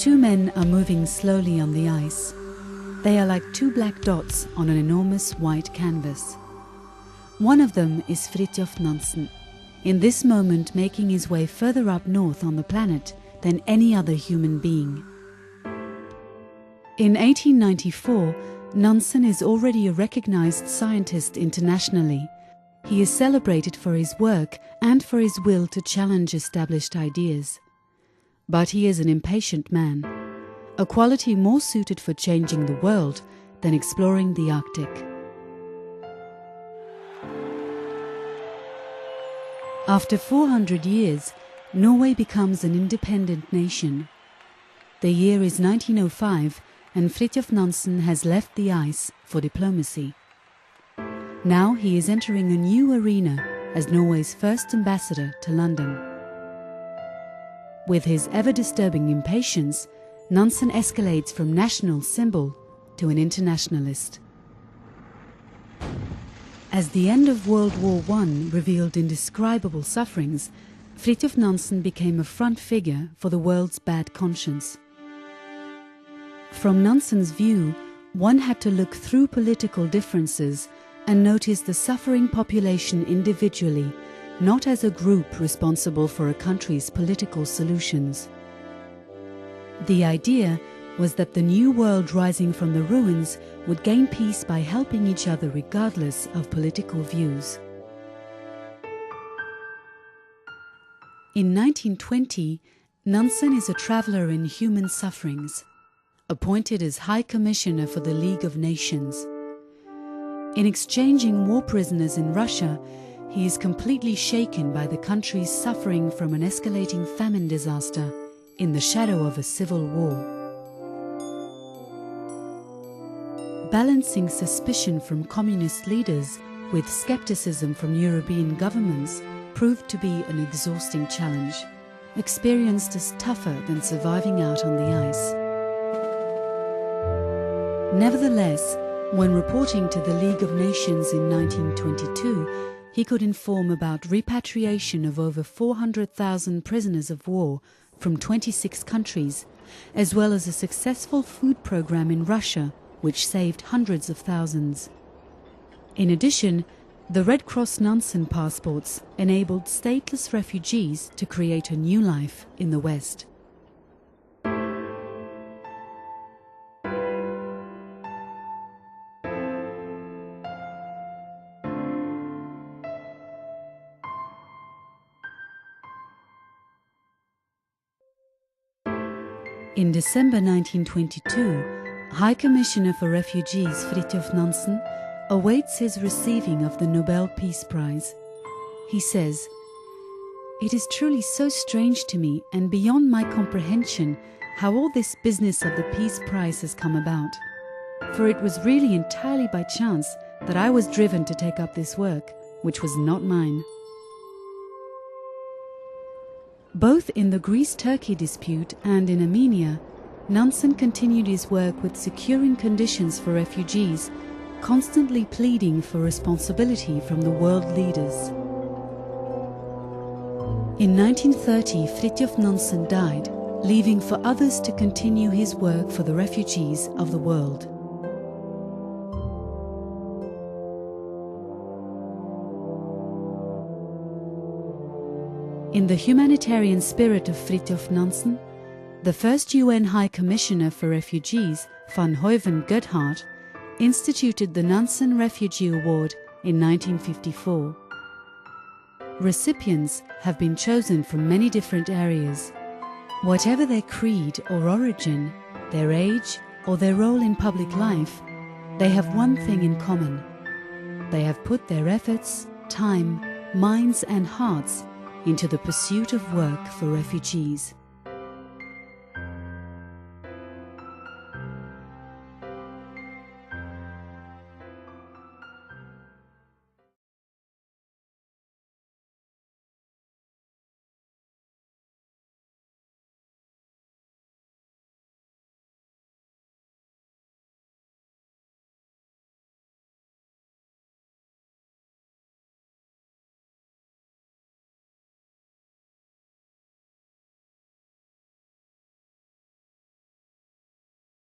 Two men are moving slowly on the ice. They are like two black dots on an enormous white canvas. One of them is Fridtjof Nansen, in this moment making his way further up north on the planet than any other human being. In 1894, Nansen is already a recognized scientist internationally. He is celebrated for his work and for his will to challenge established ideas. But he is an impatient man, a quality more suited for changing the world than exploring the Arctic. After 400 years, Norway becomes an independent nation. The year is 1905 and Fridtjof Nansen has left the ice for diplomacy. Now he is entering a new arena as Norway's first ambassador to London. With his ever-disturbing impatience, Nansen escalates from national symbol to an internationalist. As the end of World War I revealed indescribable sufferings, Fridtjof Nansen became a front figure for the world's bad conscience. From Nansen's view, one had to look through political differences and notice the suffering population individually, not as a group responsible for a country's political solutions. The idea was that the new world rising from the ruins would gain peace by helping each other regardless of political views. In 1920, Nansen is a traveller in human sufferings, appointed as High Commissioner for the League of Nations. In exchanging war prisoners in Russia, he is completely shaken by the country's suffering from an escalating famine disaster in the shadow of a civil war. Balancing suspicion from communist leaders with skepticism from European governments proved to be an exhausting challenge, experienced as tougher than surviving out on the ice. Nevertheless, when reporting to the League of Nations in 1922, he could inform about repatriation of over 400,000 prisoners of war from 26 countries, as well as a successful food program in Russia, which saved hundreds of thousands. In addition, the Red Cross Nansen passports enabled stateless refugees to create a new life in the West. In December 1922, High Commissioner for Refugees Fridtjof Nansen awaits his receiving of the Nobel Peace Prize. He says, "It is truly so strange to me and beyond my comprehension how all this business of the Peace Prize has come about. For it was really entirely by chance that I was driven to take up this work, which was not mine." Both in the Greece-Turkey dispute and in Armenia, Nansen continued his work with securing conditions for refugees, constantly pleading for responsibility from the world leaders. In 1930, Fridtjof Nansen died, leaving for others to continue his work for the refugees of the world. In the humanitarian spirit of Fridtjof Nansen, the first UN High Commissioner for Refugees, Van Heuven-Goedhart, instituted the Nansen Refugee Award in 1954. Recipients have been chosen from many different areas. Whatever their creed or origin, their age or their role in public life, they have one thing in common. They have put their efforts, time, minds and hearts into the pursuit of work for refugees.